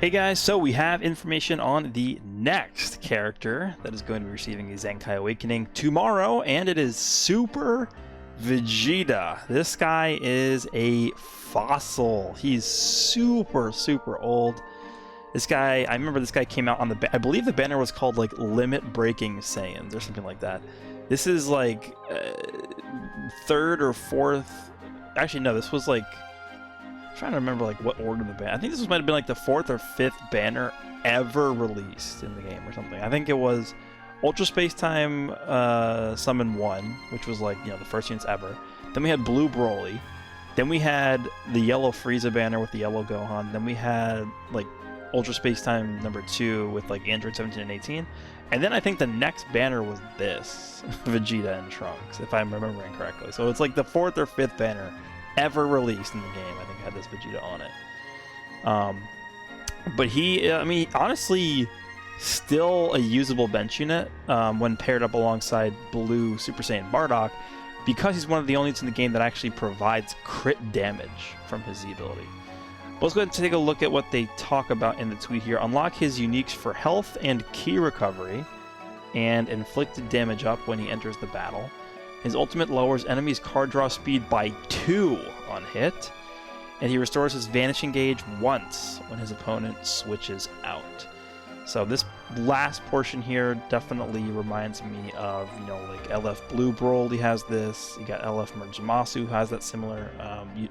Hey guys, so we have information on the next character that is going to be receiving a ZENKAI Awakening tomorrow, and it is Super Vegeta. This guy is a fossil. He's super old. This guy, I remember this guy came out on the, I believe the banner was called like Limit Breaking Saiyans or something like that. This is like third or fourth, actually no, this was like, I'm trying to remember like what order the banner. I think this might have been like the fourth or fifth banner ever released in the game or something. I think it was Ultra Space Time Summon 1, which was like, you know, the first units ever. Then we had Blue Broly. Then we had the yellow Frieza banner with the yellow Gohan. Then we had like Ultra Space Time number 2 with like Android 17 and 18. And then I think the next banner was this, Vegeta and Trunks, if I'm remembering correctly. So it's like the fourth or fifth banner ever released in the game, I think, had this Vegeta on it. But he, I mean, honestly, still a usable bench unit when paired up alongside Blue Super Saiyan Bardock, because he's one of the only units in the game that actually provides crit damage from his Z ability. But let's go ahead and take a look at what they talk about in the tweet here. Unlock his uniques for health and ki recovery, and inflicted damage up when he enters the battle. His ultimate lowers enemies' card draw speed by 2 on hit, and he restores his vanishing gauge once when his opponent switches out. So this last portion here definitely reminds me of, you know, like LF Blue Broly has this. You got LF Merge Zamasu who has that similar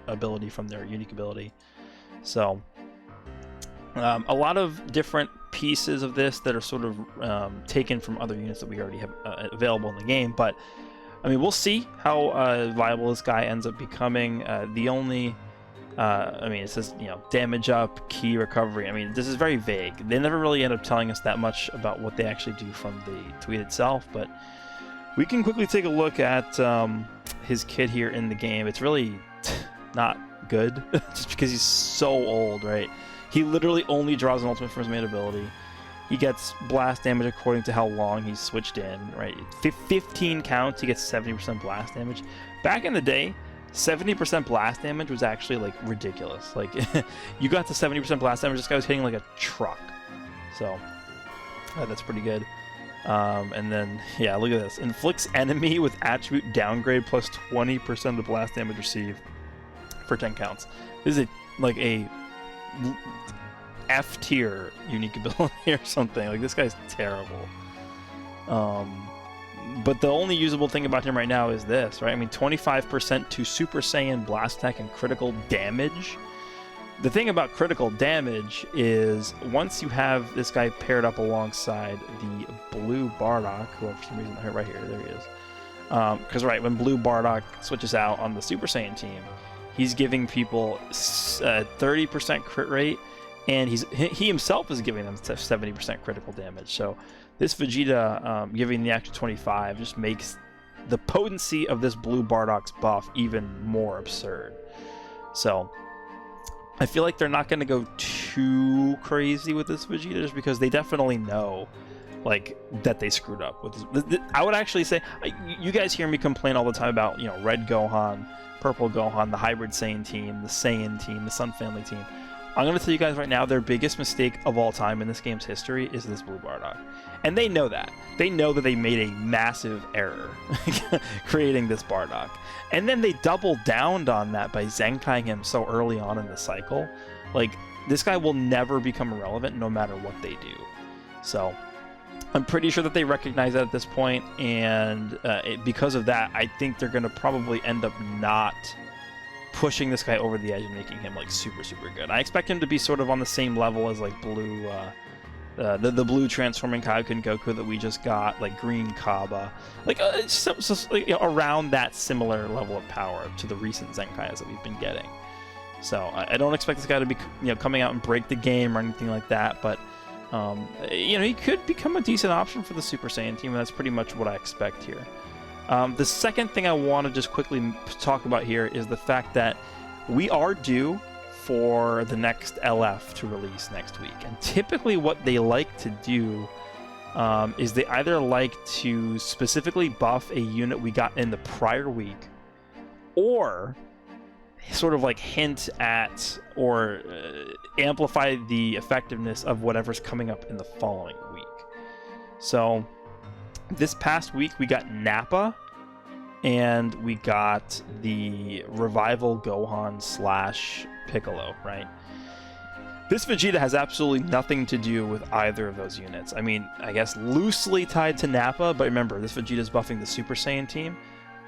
ability from their unique ability. So a lot of different pieces of this that are sort of taken from other units that we already have available in the game, but I mean, we'll see how viable this guy ends up becoming. The only, I mean, it says, you know, damage up, ki recovery. I mean, this is very vague. They never really end up telling us that much about what they actually do from the tweet itself, but we can quickly take a look at his kit here in the game. It's really not good, just because he's so old, right? He literally only draws an ultimate from his main ability. He gets blast damage according to how long he's switched in, right? 15 counts, he gets 70% blast damage. Back in the day, 70% blast damage was actually like ridiculous. Like, you got to 70% blast damage, this guy was hitting like a truck. So, that's pretty good. And then, yeah, look at this. Inflicts enemy with attribute downgrade plus 20% of the blast damage received for 10 counts. This is like a F tier unique ability or something. Like, this guy's terrible. But the only usable thing about him right now is this, right? I mean, 25% to Super Saiyan blast attack and critical damage. The thing about critical damage is once you have this guy paired up alongside the Blue Bardock, who for some reason, right here, there he is. Because right, when Blue Bardock switches out on the Super Saiyan team, he's giving people 30% crit rate, and he himself is giving them 70% critical damage. So this Vegeta giving the extra 25 just makes the potency of this Blue Bardock's buff even more absurd. So I feel like they're not going to go too crazy with this Vegeta, just because they definitely know like that they screwed up with this. I would actually say, you guys hear me complain all the time about, you know, Red Gohan, Purple Gohan, the Hybrid Saiyan team, the Saiyan team, the Sun Family team. I'm going to tell you guys right now, their biggest mistake of all time in this game's history is this Blue Bardock. And they know that. They know that they made a massive error creating this Bardock. And then they doubled down on that by ZENKAIing him so early on in the cycle. Like, this guy will never become irrelevant no matter what they do. So I'm pretty sure that they recognize that at this point, and because of that, I think they're going to probably end up not pushing this guy over the edge and making him like super good. I expect him to be sort of on the same level as like Blue, the Blue transforming Kaioken Goku that we just got, like Green Kaba, like, like, you know, around that similar level of power to the recent Zenkais that we've been getting. So I don't expect this guy to be, you know, coming out and break the game or anything like that, but you know, he could become a decent option for the Super Saiyan team, and that's pretty much what I expect here. The second thing I want to just quickly talk about here is the fact that we are due for the next LF to release next week. And typically what they like to do is they either like to specifically buff a unit we got in the prior week, or sort of like hint at or amplify the effectiveness of whatever's coming up in the following week. So this past week we got Nappa, and we got the Revival Gohan / Piccolo, right? This Vegeta has absolutely nothing to do with either of those units. I mean, I guess loosely tied to Nappa, but remember, this Vegeta is buffing the Super Saiyan team.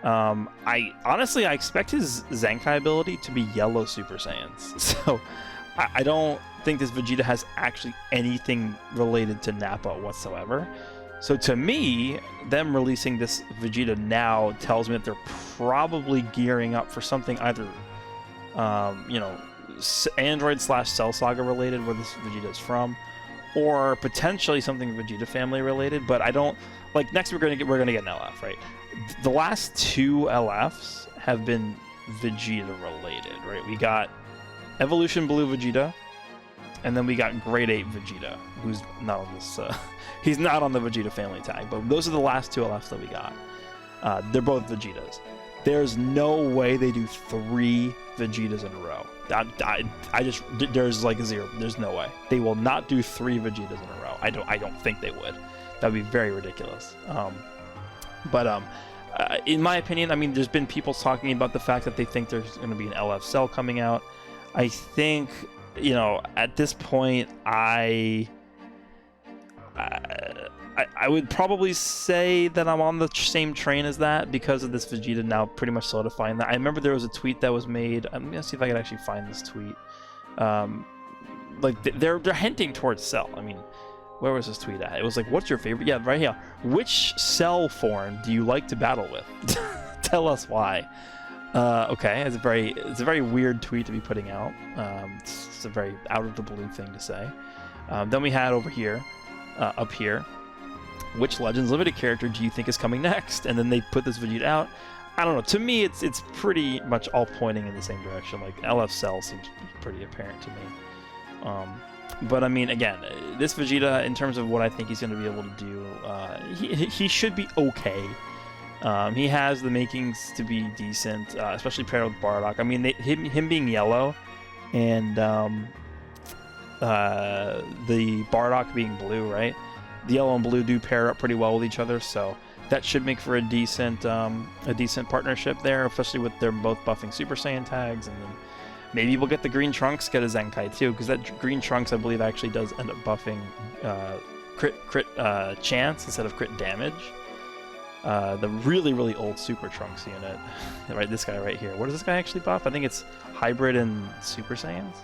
I expect his Zenkai ability to be yellow Super Saiyans. So I don't think this Vegeta has actually anything related to Nappa whatsoever. So to me, them releasing this Vegeta now tells me that they're probably gearing up for something either, you know, Android / Cell Saga related, where this Vegeta is from, or potentially something Vegeta family related. But I don't like. Next, we're gonna get an LF, right? The last 2 LFs have been Vegeta related, right? We got Evolution Blue Vegeta, and then we got Grade 8 Vegeta, who's not on this. He's not on the Vegeta family tag, but those are the last 2 LFs that we got. They're both Vegetas. There's no way they do 3 Vegetas in a row. There's like 0. There's no way. They will not do 3 Vegetas in a row. I don't think they would. That would be very ridiculous. In my opinion, I mean, there's been people talking about the fact that they think there's going to be an LF Cell coming out. I think, you know, at this point, I would probably say that I'm on the same train as that because of this Vegeta now pretty much solidifying that. I remember there was a tweet that was made. I'm gonna see if I can actually find this tweet. Like they're hinting towards Cell. I mean, where was this tweet at? It was like, "What's your favorite?" Yeah, right here. Which Cell form do you like to battle with? Tell us why. Okay, it's a very weird tweet to be putting out. It's a very out of the blue thing to say. Then we had over here, up here, which Legends Limited character do you think is coming next? And then they put this Vegeta out. I don't know. To me, it's pretty much all pointing in the same direction. Like LF Cell seems pretty apparent to me. But I mean, again, this Vegeta, in terms of what I think he's going to be able to do, he should be okay. He has the makings to be decent, especially paired with Bardock. I mean, him being yellow and the Bardock being blue, right? The yellow and blue do pair up pretty well with each other, so that should make for a decent partnership there, especially with they're both buffing Super Saiyan tags, and then maybe we'll get the Green Trunks get a Zenkai too, because that Green Trunks I believe actually does end up buffing crit chance instead of crit damage. The really old Super Trunks unit, right? This guy right here. What does this guy actually buff? I think it's Hybrid and Super Saiyans.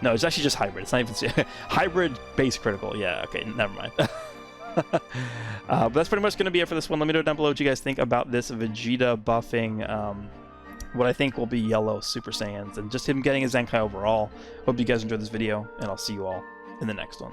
No, it's actually just Hybrid. It's not even Hybrid base critical. Yeah, okay, never mind. But that's pretty much going to be it for this one. Let me know down below what you guys think about this Vegeta buffing what I think will be yellow Super Saiyans and just him getting a Zenkai overall. Hope you guys enjoyed this video, and I'll see you all in the next one.